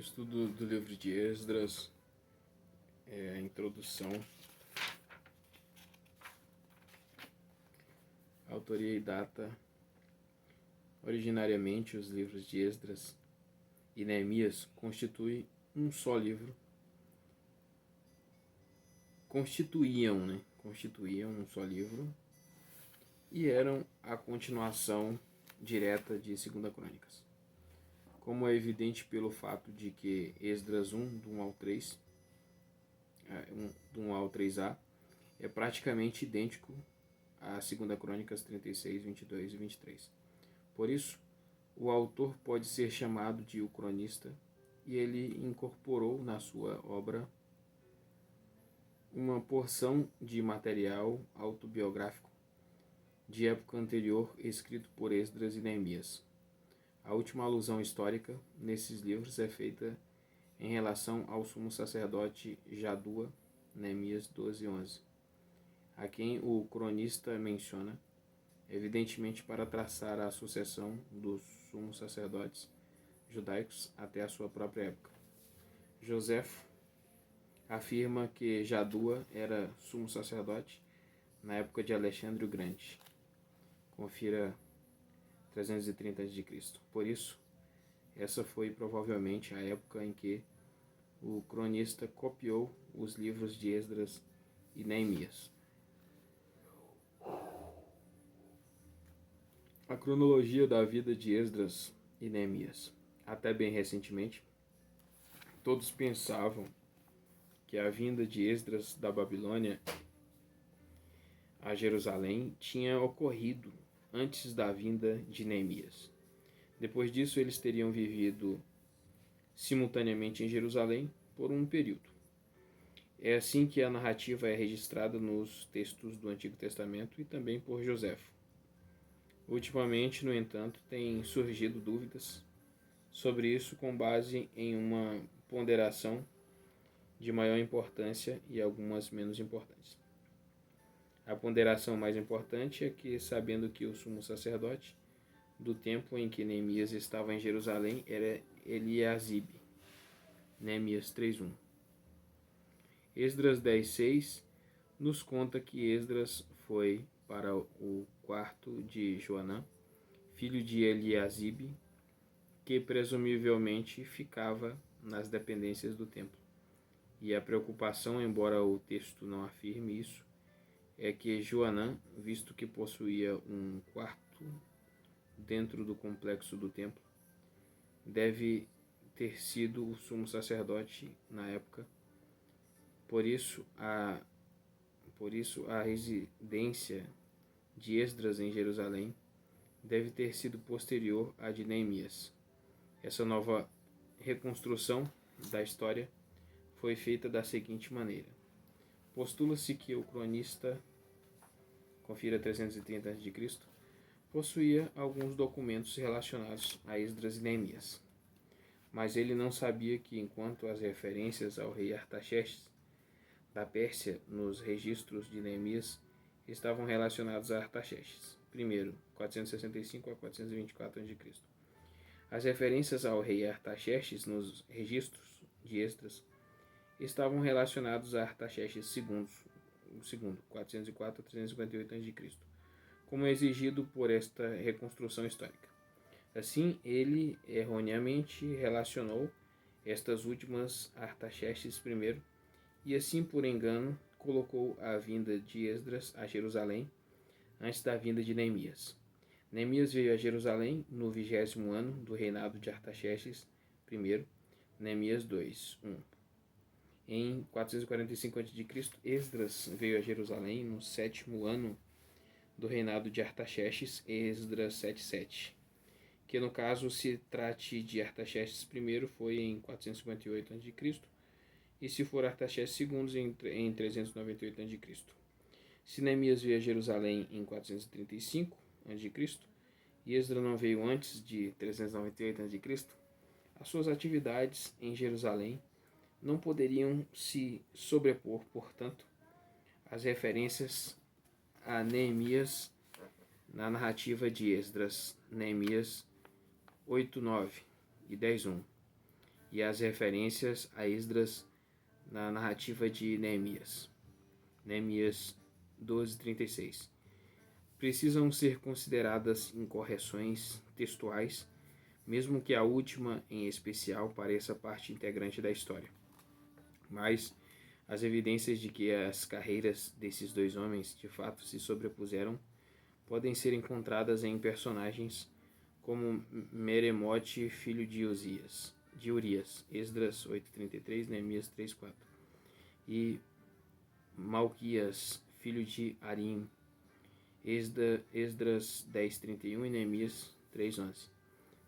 Estudo do livro de Esdras, a introdução, autoria e data. Originariamente, os livros de Esdras e Neemias constituem um só livro. Constituíam um só livro e eram a continuação direta de 2 Crônicas. Como é evidente pelo fato de que Esdras 1, do 1 ao 3, do 1 ao 3a, é praticamente idêntico a 2 Crônicas 36, 22 e 23. Por isso, o autor pode ser chamado de o cronista, e ele incorporou na sua obra uma porção de material autobiográfico de época anterior escrito por Esdras e Neemias. A última alusão histórica nesses livros é feita em relação ao sumo sacerdote Jadua, Neemias 12:11, a quem o cronista menciona, evidentemente para traçar a sucessão dos sumos sacerdotes judaicos até a sua própria época. Joséfo afirma que Jadua era sumo sacerdote na época de Alexandre o Grande. Confira 330 a.C. Por isso, essa foi provavelmente a época em que o cronista copiou os livros de Esdras e Neemias. A cronologia da vida de Esdras e Neemias. Até bem recentemente, todos pensavam que a vinda de Esdras da Babilônia a Jerusalém tinha ocorrido antes da vinda de Neemias. Depois disso, eles teriam vivido simultaneamente em Jerusalém por um período. É assim que a narrativa é registrada nos textos do Antigo Testamento e também por Joséfo. Ultimamente, no entanto, têm surgido dúvidas sobre isso com base em uma ponderação de maior importância e algumas menos importantes. A ponderação mais importante é que, sabendo que o sumo sacerdote do tempo em que Neemias estava em Jerusalém era Eliasibe, Neemias 3:1. Esdras 10:6 nos conta que Esdras foi para o quarto de Joanã, filho de Eliasibe, que presumivelmente ficava nas dependências do templo. E a preocupação, embora o texto não afirme isso, é que Joanã, visto que possuía um quarto dentro do complexo do templo, deve ter sido o sumo sacerdote na época. Por isso a residência de Esdras em Jerusalém deve ter sido posterior à de Neemias. Essa nova reconstrução da história foi feita da seguinte maneira. Postula-se que o cronista, confira 330 a.C., possuía alguns documentos relacionados a Esdras e Neemias. Mas ele não sabia que, enquanto as referências ao rei Artaxerxes da Pérsia nos registros de Neemias estavam relacionados a Artaxerxes, I, 465 a 424 a.C., as referências ao rei Artaxerxes nos registros de Esdras estavam relacionados a Artaxerxes II, 404 a 358 a.C., como exigido por esta reconstrução histórica. Assim, ele erroneamente relacionou estas últimas a Artaxerxes I e assim, por engano, colocou a vinda de Esdras a Jerusalém antes da vinda de Neemias. Neemias veio a Jerusalém no 20º ano do reinado de Artaxerxes I, Neemias 2:1. Em 445 a.C., Esdras veio a Jerusalém no 7º ano do reinado de Artaxerxes, Esdras 7:7. Que no caso se trate de Artaxerxes I foi em 458 a.C., e se for Artaxerxes II em 398 a.C. Se Neemias veio a Jerusalém em 435 a.C. e Esdras não veio antes de 398 a.C., as suas atividades em Jerusalém não poderiam se sobrepor, portanto, às referências a Neemias na narrativa de Esdras, Neemias 8:9 e 10:1. e as referências a Esdras na narrativa de Neemias. Neemias 12:36. Precisam ser consideradas incorreções textuais, mesmo que a última, em especial, pareça parte integrante da história. Mas as evidências de que as carreiras desses dois homens de fato se sobrepuseram podem ser encontradas em personagens como Meremote, filho de Urias, Esdras 8:33, Neemias 3:4, e Malquias, filho de Arim, Esdras 10:31 e Neemias 3:11,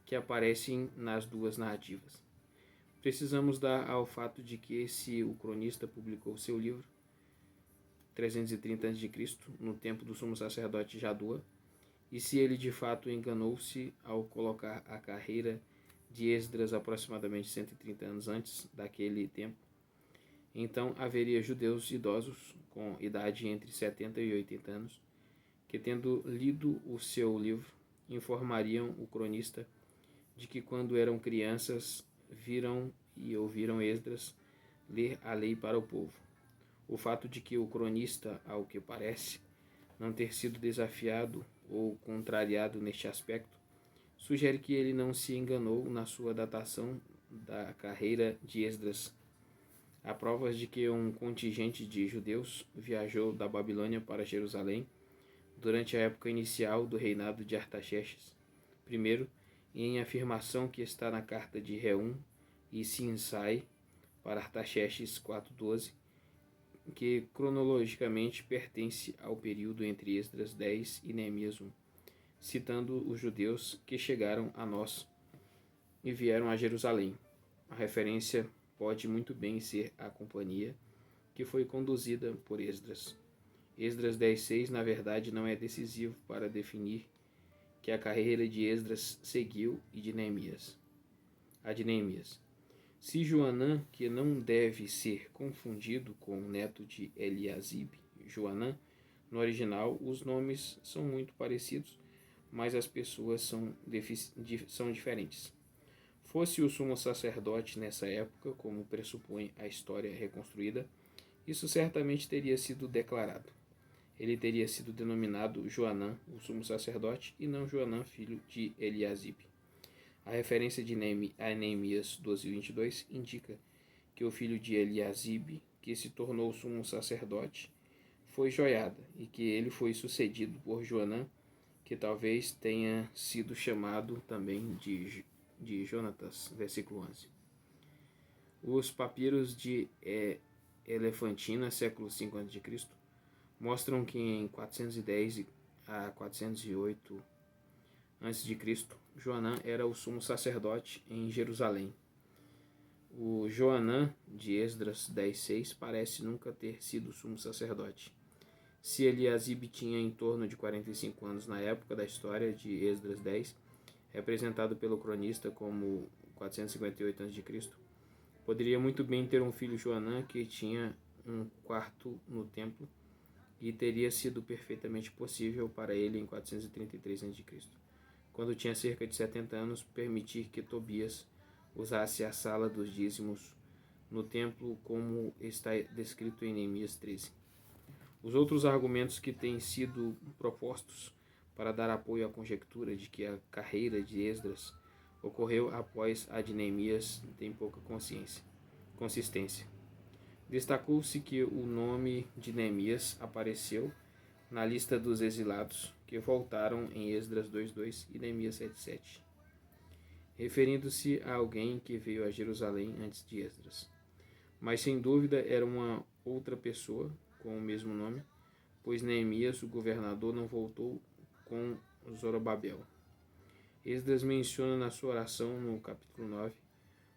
que aparecem nas duas narrativas. Precisamos dar ao fato de que se o cronista publicou seu livro 330 a.C., no tempo do sumo sacerdote Jadua, e se ele de fato enganou-se ao colocar a carreira de Esdras aproximadamente 130 anos antes daquele tempo, então haveria judeus idosos com idade entre 70 e 80 anos que, tendo lido o seu livro, informariam o cronista de que quando eram crianças viram e ouviram Esdras ler a lei para o povo. O fato de que o cronista, ao que parece, não ter sido desafiado ou contrariado neste aspecto, sugere que ele não se enganou na sua datação da carreira de Esdras. Há provas de que um contingente de judeus viajou da Babilônia para Jerusalém durante a época inicial do reinado de Artaxerxes I, e em afirmação que está na carta de Reum e Sinsai para Artaxerxes 4:12, que cronologicamente pertence ao período entre Esdras 10 e Neemias 1, citando os judeus que chegaram a nós e vieram a Jerusalém. A referência pode muito bem ser a companhia que foi conduzida por Esdras. Esdras 10:6, na verdade, não é decisivo para definir que a carreira de Esdras seguiu e a de Neemias. Se Joanã, que não deve ser confundido com o neto de Eliasibe, Joanã, no original os nomes são muito parecidos, mas as pessoas são diferentes. Fosse o sumo sacerdote nessa época, como pressupõe a história reconstruída, isso certamente teria sido declarado. Ele teria sido denominado Joanã, o sumo sacerdote, e não Joanã, filho de Eliasibe. A referência de Neemias 12:22 indica que o filho de Eliasibe, que se tornou sumo sacerdote, foi Joiada, e que ele foi sucedido por Joanã, que talvez tenha sido chamado também de Jonatas, versículo 11. Os papiros de Elefantina, século V a.C., mostram que em 410 a 408 a.C., Joanã era o sumo sacerdote em Jerusalém. O Joanã de Esdras 10:6 parece nunca ter sido sumo sacerdote. Se Eliasibe tinha em torno de 45 anos na época da história de Esdras 10, representado pelo cronista como 458 a.C., poderia muito bem ter um filho Joanã que tinha um quarto no templo, e teria sido perfeitamente possível para ele em 433 a.C., quando tinha cerca de 70 anos, permitir que Tobias usasse a sala dos dízimos no templo, como está descrito em Neemias 13. Os outros argumentos que têm sido propostos para dar apoio à conjectura de que a carreira de Esdras ocorreu após a de Neemias têm pouca consistência. Destacou-se que o nome de Neemias apareceu na lista dos exilados que voltaram em Esdras 2:2 e Neemias 7:7, referindo-se a alguém que veio a Jerusalém antes de Esdras. Mas sem dúvida era uma outra pessoa com o mesmo nome, pois Neemias, o governador, não voltou com Zorobabel. Esdras menciona na sua oração no capítulo 9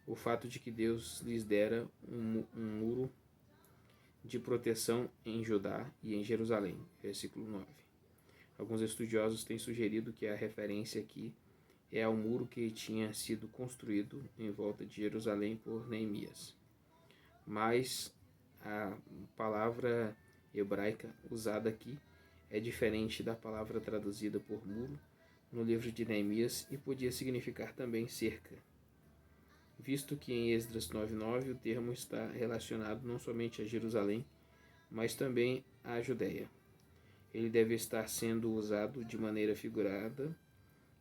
o fato de que Deus lhes dera um muro de proteção em Judá e em Jerusalém, versículo 9. Alguns estudiosos têm sugerido que a referência aqui é ao muro que tinha sido construído em volta de Jerusalém por Neemias. Mas a palavra hebraica usada aqui é diferente da palavra traduzida por muro no livro de Neemias e podia significar também cerca. visto que em Esdras 9:9 o termo está relacionado não somente a Jerusalém, mas também à Judéia. Ele deve estar sendo usado de maneira figurada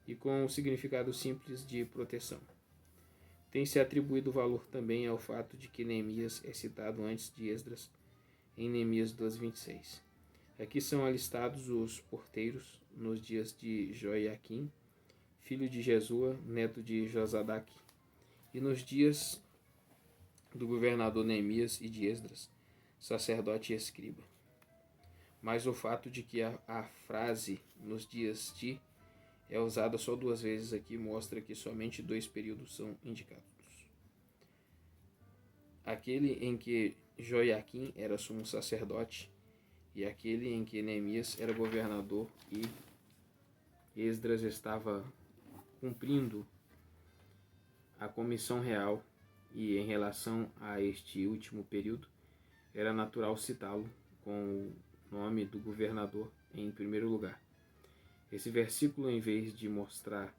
e com o significado simples de proteção. Tem-se atribuído valor também ao fato de que Neemias é citado antes de Esdras em Neemias 12:26. Aqui são alistados os porteiros nos dias de Joiaquim, filho de Jesua, neto de Josadaque, e nos dias do governador Neemias e de Esdras, sacerdote e escriba. Mas o fato de que a frase nos dias de é usada só 2 vezes aqui mostra que somente 2 períodos são indicados. Aquele em que Joiaquim era sumo sacerdote e aquele em que Neemias era governador e Esdras estava cumprindo a comissão real, e em relação a este último período, era natural citá-lo com o nome do governador em primeiro lugar. Esse versículo, em vez de mostrar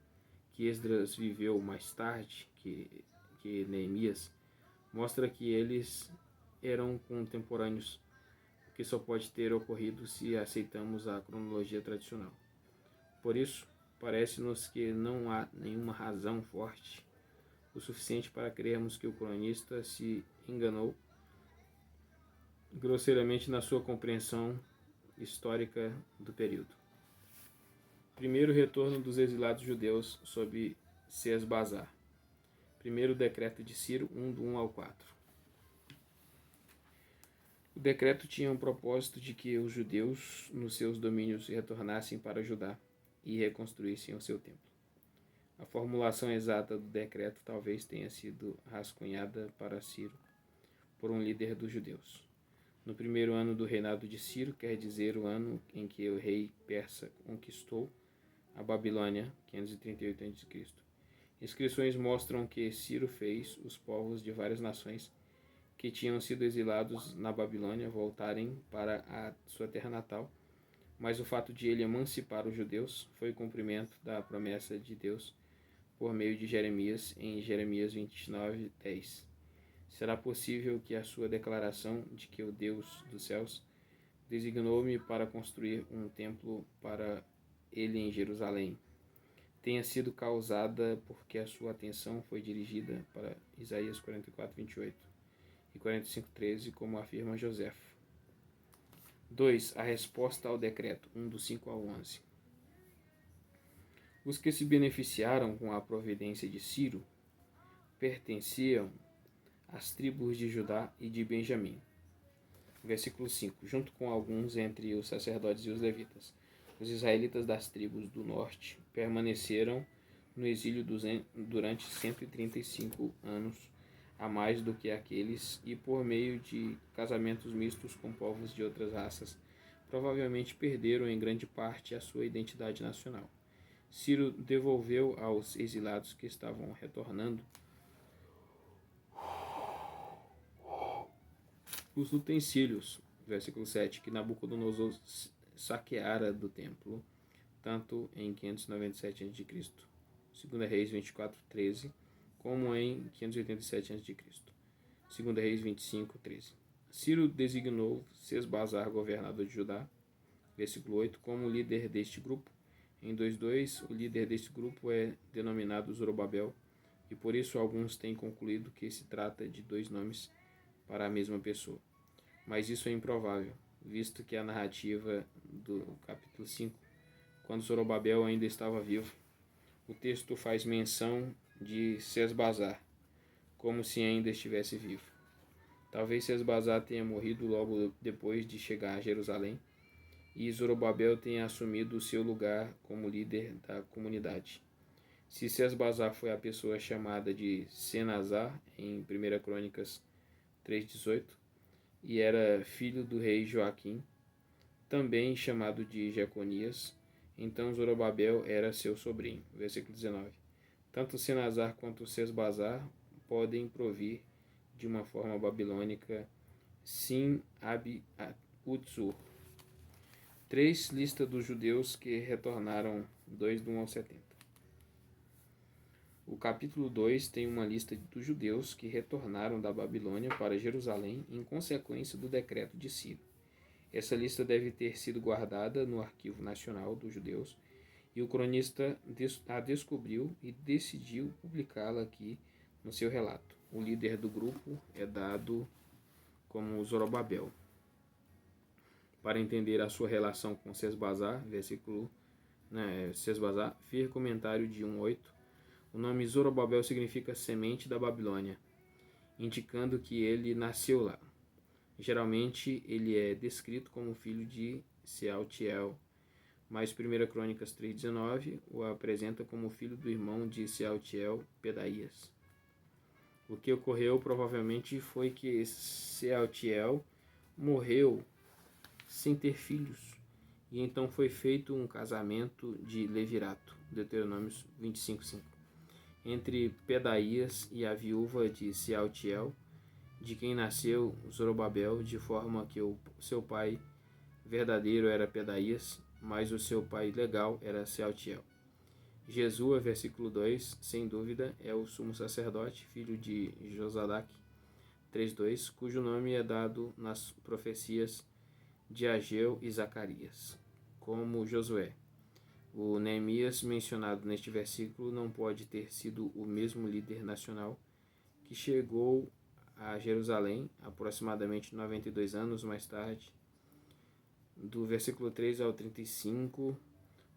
que Esdras viveu mais tarde que Neemias, mostra que eles eram contemporâneos, o que só pode ter ocorrido se aceitamos a cronologia tradicional. Por isso, parece-nos que não há nenhuma razão forte o suficiente para crermos que o cronista se enganou grosseiramente na sua compreensão histórica do período. Primeiro retorno dos exilados judeus sob Sesbazar. Primeiro decreto de Ciro, 1 do 1 ao 4. O decreto tinha o propósito de que os judeus nos seus domínios retornassem para Judá e reconstruíssem o seu templo. A formulação exata do decreto talvez tenha sido rascunhada para Ciro por um líder dos judeus. No primeiro ano do reinado de Ciro, quer dizer o ano em que o rei persa conquistou a Babilônia, 538 a.C. Inscrições mostram que Ciro fez os povos de várias nações que tinham sido exilados na Babilônia voltarem para a sua terra natal, mas o fato de ele emancipar os judeus foi o cumprimento da promessa de Deus por meio de Jeremias, em Jeremias 29:10. Será possível que a sua declaração de que o Deus dos céus designou-me para construir um templo para ele em Jerusalém tenha sido causada porque a sua atenção foi dirigida para Isaías 44:28 e 45:13, como afirma Joséfo. 2. A resposta ao decreto, 1 do 5 ao 11. Os que se beneficiaram com a providência de Ciro pertenciam às tribos de Judá e de Benjamim. Versículo 5. Junto com alguns entre os sacerdotes e os levitas, os israelitas das tribos do norte permaneceram no exílio durante 135 anos, a mais do que aqueles, e por meio de casamentos mistos com povos de outras raças, provavelmente perderam em grande parte a sua identidade nacional. Ciro devolveu aos exilados que estavam retornando os utensílios, versículo 7, que Nabucodonosor saqueara do templo, tanto em 597 a.C., 2 Reis 24:13, como em 587 a.C., 2 Reis 25:13. Ciro designou Sesbazar, governador de Judá, versículo 8, como líder deste grupo. Em 2:2, o líder deste grupo é denominado Zorobabel, e por isso alguns têm concluído que se trata de 2 nomes para a mesma pessoa. Mas isso é improvável, visto que a narrativa do capítulo 5, quando Zorobabel ainda estava vivo, o texto faz menção de Sesbazar, como se ainda estivesse vivo. Talvez Sesbazar tenha morrido logo depois de chegar a Jerusalém, e Zorobabel tenha assumido o seu lugar como líder da comunidade. Se Sesbazar foi a pessoa chamada de Senazar em 1 Crônicas 3:18 e era filho do rei Joaquim, também chamado de Jeconias, então Zorobabel era seu sobrinho. Versículo 19. Tanto Senazar quanto Sesbazar podem provir de uma forma babilônica Sin-Abi-Utsur. 3. Lista dos judeus que retornaram, 2 do 1 ao 70. O capítulo 2 tem uma lista dos judeus que retornaram da Babilônia para Jerusalém em consequência do decreto de Ciro. Essa lista deve ter sido guardada no Arquivo Nacional dos Judeus e o cronista a descobriu e decidiu publicá-la aqui no seu relato. O líder do grupo é dado como Zorobabel. Para entender a sua relação com Sesbazar, Sesbazar, ver comentário de 1:8. O nome Zorobabel significa semente da Babilônia, indicando que ele nasceu lá. Geralmente ele é descrito como filho de Sealtiel, mas 1 Crônicas 3:19 o apresenta como filho do irmão de Sealtiel, Pedaías. O que ocorreu provavelmente foi que Sealtiel morreu sem ter filhos, e então foi feito um casamento de levirato, Deuteronômio 25:5, entre Pedaías e a viúva de Sealtiel, de quem nasceu Zorobabel, de forma que o seu pai verdadeiro era Pedaías, mas o seu pai legal era Sealtiel. Jesua, versículo 2, sem dúvida, é o sumo sacerdote, filho de Josadac, 3:2, cujo nome é dado nas profecias de Ageu e Zacarias, como Josué. O Neemias mencionado neste versículo não pode ter sido o mesmo líder nacional que chegou a Jerusalém aproximadamente 92 anos mais tarde. Do versículo 3 ao 35,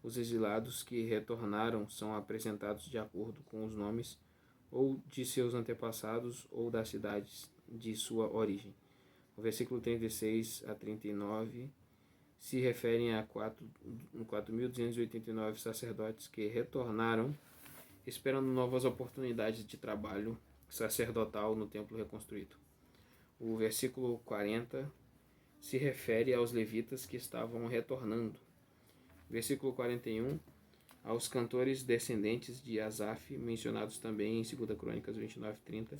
os exilados que retornaram são apresentados de acordo com os nomes ou de seus antepassados ou das cidades de sua origem. O versículo 36 a 39 se referem a 4.289 sacerdotes que retornaram esperando novas oportunidades de trabalho sacerdotal no templo reconstruído. O versículo 40 se refere aos levitas que estavam retornando. Versículo 41, aos cantores descendentes de Asaf, mencionados também em 2 Crônicas 29:30,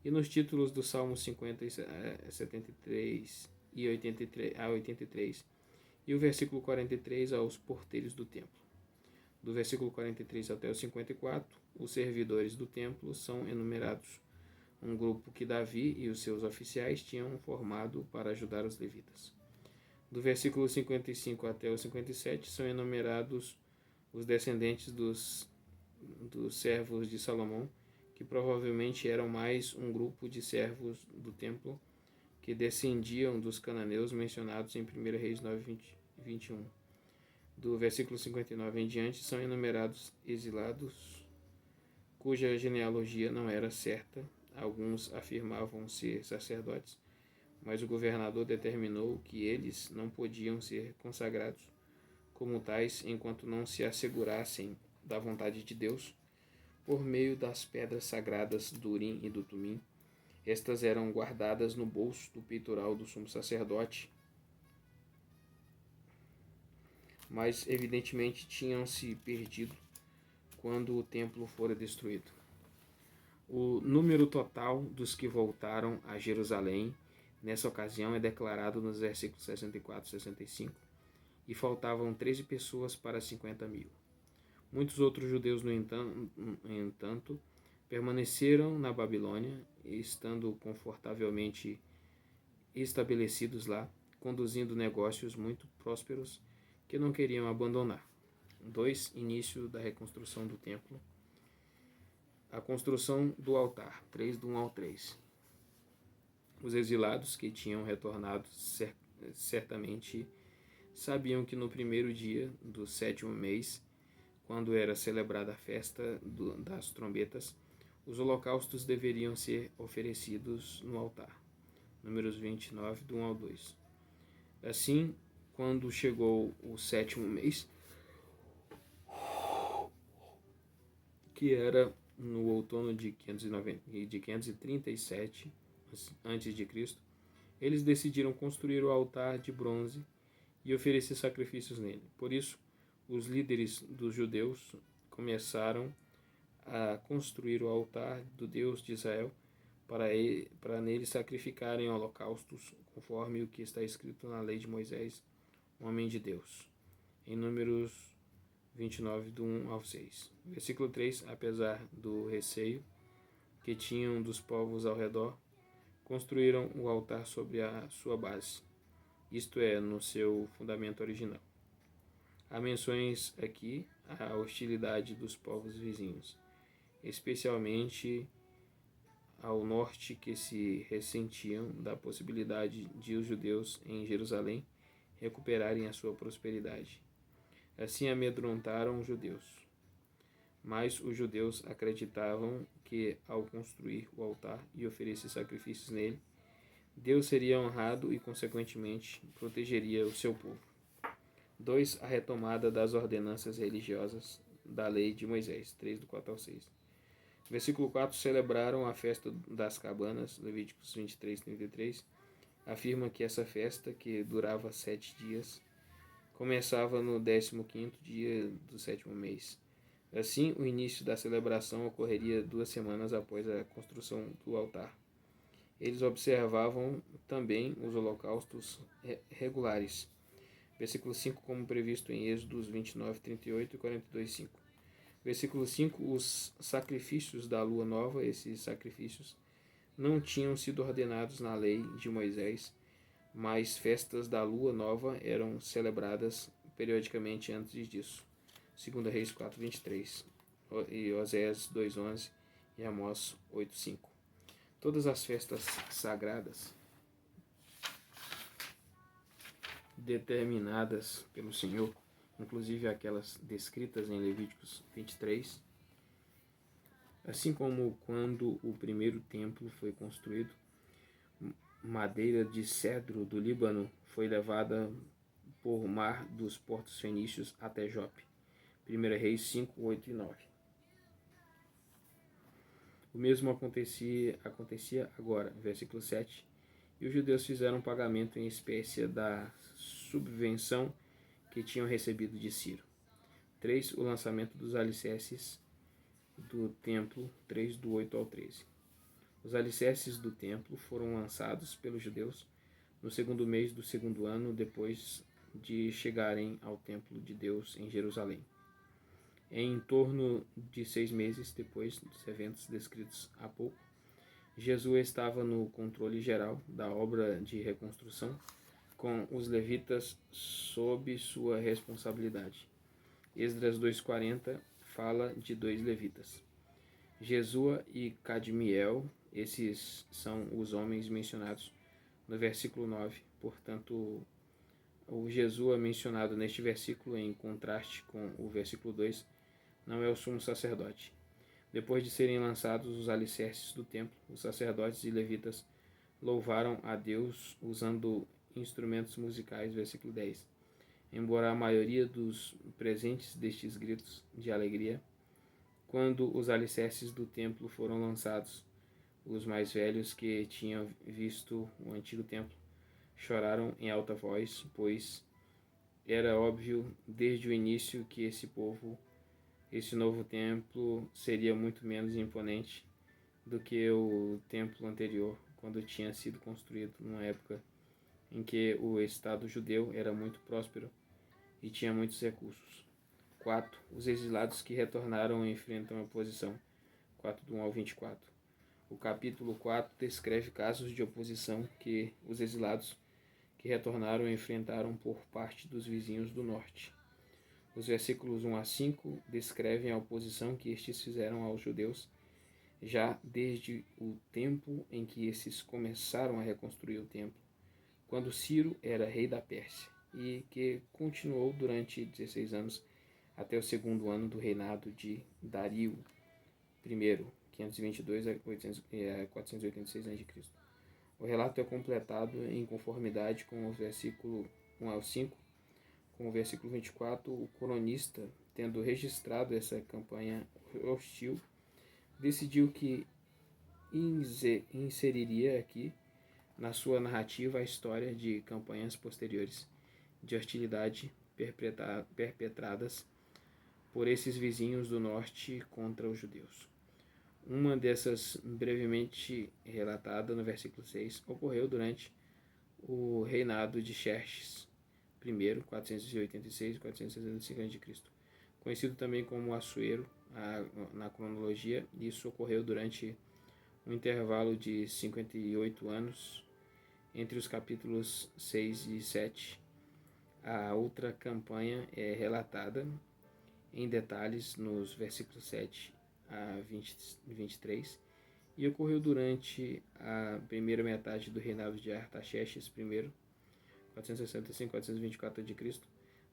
e nos títulos do Salmo 50, 73 e 83, e o versículo 43 aos porteiros do templo. Do versículo 43 até o 54, os servidores do templo são enumerados, um grupo que Davi e os seus oficiais tinham formado para ajudar os levitas. Do versículo 55 até o 57 são enumerados os descendentes dos servos de Salomão, que provavelmente eram mais um grupo de servos do templo que descendiam dos cananeus mencionados em 1 Reis 9:21. Do versículo 59 em diante são enumerados exilados, cuja genealogia não era certa. Alguns afirmavam ser sacerdotes, mas o governador determinou que eles não podiam ser consagrados como tais enquanto não se assegurassem da vontade de Deus por meio das pedras sagradas do Urim e do Tumim. Estas eram guardadas no bolso do peitoral do sumo sacerdote, mas evidentemente tinham se perdido quando o templo fora destruído. O número total dos que voltaram a Jerusalém nessa ocasião é declarado nos versículos 64 e 65, e faltavam 13 pessoas para 50.000. Muitos outros judeus, no entanto, permaneceram na Babilônia, estando confortavelmente estabelecidos lá, conduzindo negócios muito prósperos que não queriam abandonar. 2. Início da reconstrução do templo. A construção do altar, 3:1 ao 3. Os exilados que tinham retornado certamente sabiam que no primeiro dia do 7º mês, quando era celebrada a festa das trombetas, os holocaustos deveriam ser oferecidos no altar. Números 29, do 1 ao 2. Assim, quando chegou o 7º mês, que era no outono de 537 a.C., eles decidiram construir o altar de bronze e oferecer sacrifícios nele. Por isso, os líderes dos judeus começaram a construir o altar do Deus de Israel para nele sacrificarem holocaustos, conforme o que está escrito na lei de Moisés, homem de Deus. Em Números 29, do 1 ao 6. Versículo 3. Apesar do receio que tinham dos povos ao redor, construíram o altar sobre a sua base, isto é, no seu fundamento original. Há menções aqui à hostilidade dos povos vizinhos, especialmente ao norte, que se ressentiam da possibilidade de os judeus em Jerusalém recuperarem a sua prosperidade. Assim amedrontaram os judeus. Mas os judeus acreditavam que, ao construir o altar e oferecer sacrifícios nele, Deus seria honrado e, consequentemente, protegeria o seu povo. 2. A retomada das ordenanças religiosas da lei de Moisés, 3, do 4 ao 6. Versículo 4. Celebraram a festa das cabanas, Levíticos 23, 33. Afirma que essa festa, que durava 7 dias, começava no 15º dia do 7º mês. Assim, o início da celebração ocorreria 2 semanas após a construção do altar. Eles observavam também os holocaustos regulares. Versículo 5, como previsto em Êxodos 29, 38 e 42, 5. Versículo 5, os sacrifícios da lua nova, esses sacrifícios não tinham sido ordenados na lei de Moisés, mas festas da lua nova eram celebradas periodicamente antes disso. 2 Reis 4, 23, e Oséias 2, 11 e Amós 8, 5. Todas as festas sagradas determinadas pelo Senhor, inclusive aquelas descritas em Levíticos 23, assim como quando o primeiro templo foi construído, madeira de cedro do Líbano foi levada por mar dos portos fenícios até Jope. 1 Reis 5, 8 e 9. O mesmo acontecia agora, versículo 7. E os judeus fizeram pagamento em espécie da subvenção que tinham recebido de Ciro. 3. O lançamento dos alicerces do templo, 3, do 8 ao 13. Os alicerces do templo foram lançados pelos judeus no 2º mês do 2º ano depois de chegarem ao templo de Deus em Jerusalém. Em torno de 6 meses depois dos eventos descritos há pouco, Jesus estava no controle geral da obra de reconstrução, com os levitas sob sua responsabilidade. Esdras 2,40 fala de 2 levitas, Jesua e Cadmiel. Esses são os homens mencionados no versículo 9. Portanto, o Jesua mencionado neste versículo, em contraste com o versículo 2, não é o sumo sacerdote. Depois de serem lançados os alicerces do templo, os sacerdotes e levitas louvaram a Deus usando instrumentos musicais, versículo 10. Embora a maioria dos presentes destes gritos de alegria, quando os alicerces do templo foram lançados, os mais velhos que tinham visto o antigo templo choraram em alta voz, pois era óbvio desde o início que esse novo templo seria muito menos imponente do que o templo anterior, quando tinha sido construído numa época em que o Estado judeu era muito próspero e tinha muitos recursos. 4. Os exilados que retornaram enfrentam a oposição. 4, do 1 ao 24. O capítulo 4 descreve casos de oposição que os exilados que retornaram enfrentaram por parte dos vizinhos do norte. Os versículos 1 a 5 descrevem a oposição que estes fizeram aos judeus já desde o tempo em que esses começaram a reconstruir o templo, quando Ciro era rei da Pérsia, e que continuou durante 16 anos até o 2º ano do reinado de Dario I, 522 a 486 a.C. O relato é completado em conformidade com o versículo 1 ao 5. Com o versículo 24, o cronista, tendo registrado essa campanha hostil, decidiu que inseriria aqui na sua narrativa a história de campanhas posteriores de hostilidade perpetradas por esses vizinhos do norte contra os judeus. Uma dessas, brevemente relatada no versículo 6, ocorreu durante o reinado de Xerxes I, 486 e 465 a.C., conhecido também como Assuero na cronologia. Isso ocorreu durante um intervalo de 58 anos entre os capítulos 6 e 7. A outra campanha é relatada em detalhes nos versículos 7 a 23 e ocorreu durante a primeira metade do reinado de Artaxerxes I, 465-424 a.C.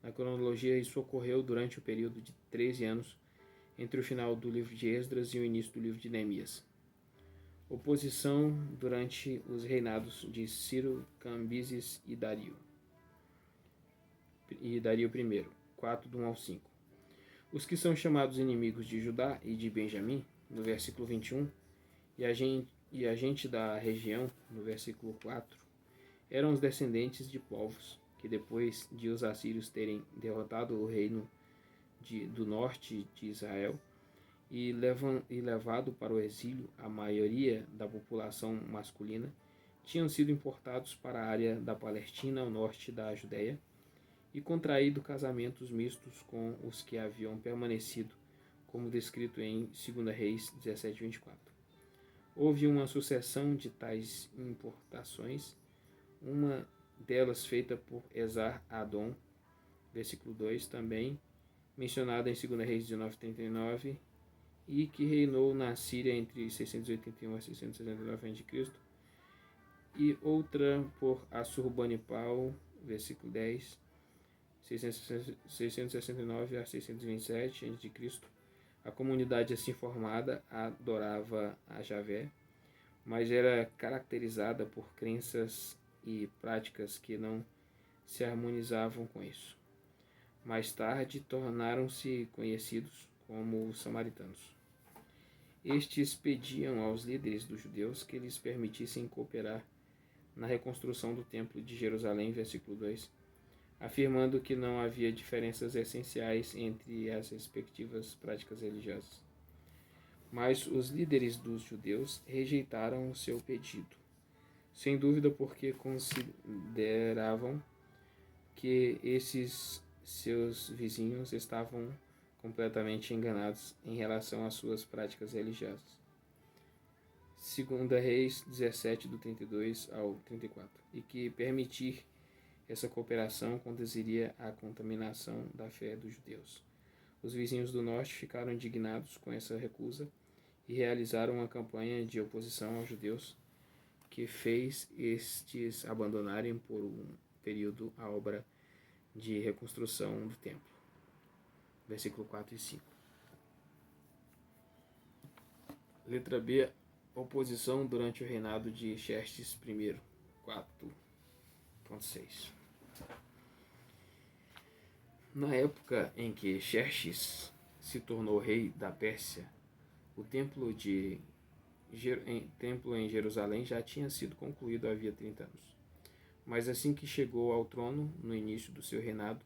Na cronologia, isso ocorreu durante o período de 13 anos entre o final do livro de Esdras e o início do livro de Neemias. Oposição durante os reinados de Ciro, Cambises e Dario. Dario I, 4 do 1 ao 5. Os que são chamados inimigos de Judá e de Benjamim, no versículo 21, e a gente da região, no versículo 4, eram os descendentes de povos que, depois de os assírios terem derrotado o reino do norte de Israel e levado para o exílio a maioria da população masculina, tinham sido importados para a área da Palestina ao norte da Judéia e contraído casamentos mistos com os que haviam permanecido, como descrito em 2 Reis 17:24. Houve uma sucessão de tais importações, uma delas feita por Esar-Adon, versículo 2, também mencionada em 2 Reis 19:39, e que reinou na Síria entre 681 a 669 a.C., e outra por Assurbanipal, versículo 10, 669 a 627 a.C. A comunidade assim formada adorava a Javé, mas era caracterizada por crenças e práticas que não se harmonizavam com isso. Mais tarde tornaram-se conhecidos como os samaritanos. Estes pediam aos líderes dos judeus que lhes permitissem cooperar na reconstrução do Templo de Jerusalém, versículo 2, afirmando que não havia diferenças essenciais entre as respectivas práticas religiosas. Mas os líderes dos judeus rejeitaram o seu pedido, sem dúvida porque consideravam que esses seus vizinhos estavam completamente enganados em relação às suas práticas religiosas. 2 Reis 17, do 32 ao 34, e que permitir essa cooperação conduziria à contaminação da fé dos judeus. Os vizinhos do norte ficaram indignados com essa recusa e realizaram uma campanha de oposição aos judeus que fez estes abandonarem por um período a obra de reconstrução do templo. Versículo 4 e 5. Letra B. Oposição durante o reinado de Xerxes I, 4.6. Na época em que Xerxes se tornou rei da Pérsia, o templo em Jerusalém já tinha sido concluído havia 30 anos. Mas assim que chegou ao trono, no início do seu reinado,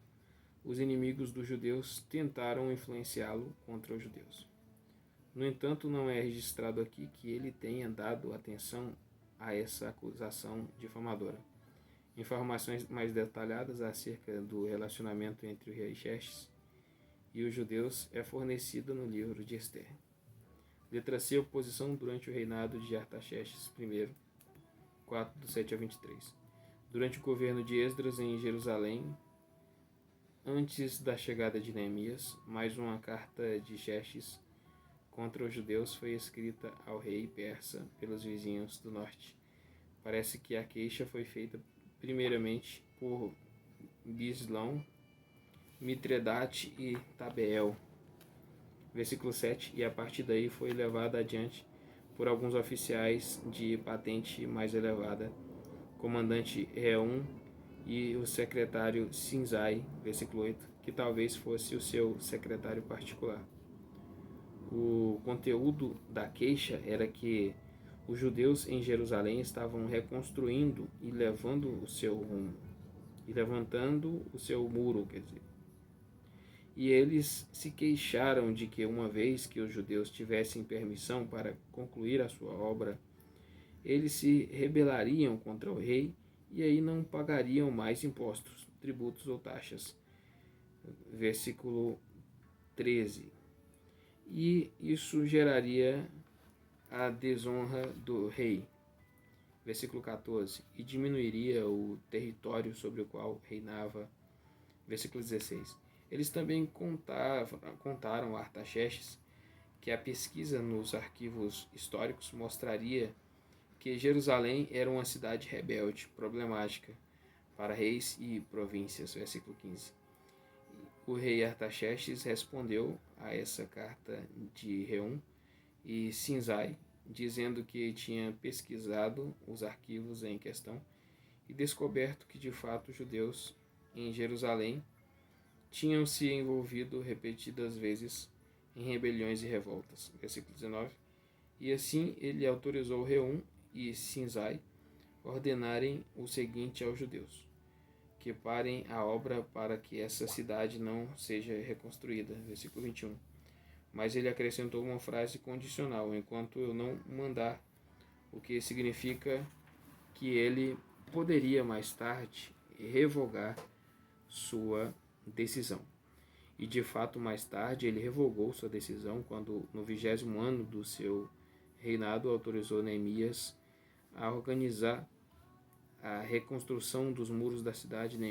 os inimigos dos judeus tentaram influenciá-lo contra os judeus. No entanto, não é registrado aqui que ele tenha dado atenção a essa acusação difamadora. Informações mais detalhadas acerca do relacionamento entre o rei Xerxes e os judeus é fornecida no livro de Ester. Letra C. Oposição durante o reinado de Artaxerxes I, 4, do 7 a 23. Durante o governo de Esdras em Jerusalém, antes da chegada de Neemias, mais uma carta de Xerxes contra os judeus foi escrita ao rei persa pelos vizinhos do norte. Parece que a queixa foi feita primeiramente por Bislão, Mitredate e Tabeel, versículo 7, e a partir daí foi levada adiante por alguns oficiais de patente mais elevada, comandante Reum e o secretário Sinzai, versículo 8, que talvez fosse o seu secretário particular. O conteúdo da queixa era que os judeus em Jerusalém estavam reconstruindo e levantando o seu muro, E eles se queixaram de que, uma vez que os judeus tivessem permissão para concluir a sua obra, eles se rebelariam contra o rei e aí não pagariam mais impostos, tributos ou taxas. Versículo 13. E isso geraria a desonra do rei. Versículo 14. E diminuiria o território sobre o qual reinava. Versículo 16. Eles também contaram a Artaxerxes que a pesquisa nos arquivos históricos mostraria que Jerusalém era uma cidade rebelde, problemática para reis e províncias. Versículo 15. O rei Artaxerxes respondeu a essa carta de Reum e Sinzai, dizendo que tinha pesquisado os arquivos em questão e descoberto que de fato os judeus em Jerusalém tinham se envolvido repetidas vezes em rebeliões e revoltas. Versículo 19. E assim ele autorizou Reum e Sinzai ordenarem o seguinte aos judeus: que parem a obra para que essa cidade não seja reconstruída. Versículo 21. Mas ele acrescentou uma frase condicional: enquanto eu não mandar, o que significa que ele poderia mais tarde revogar sua decisão. E de fato, mais tarde, ele revogou sua decisão quando, no 20º ano do seu reinado, autorizou Neemias a organizar a reconstrução dos muros da cidade.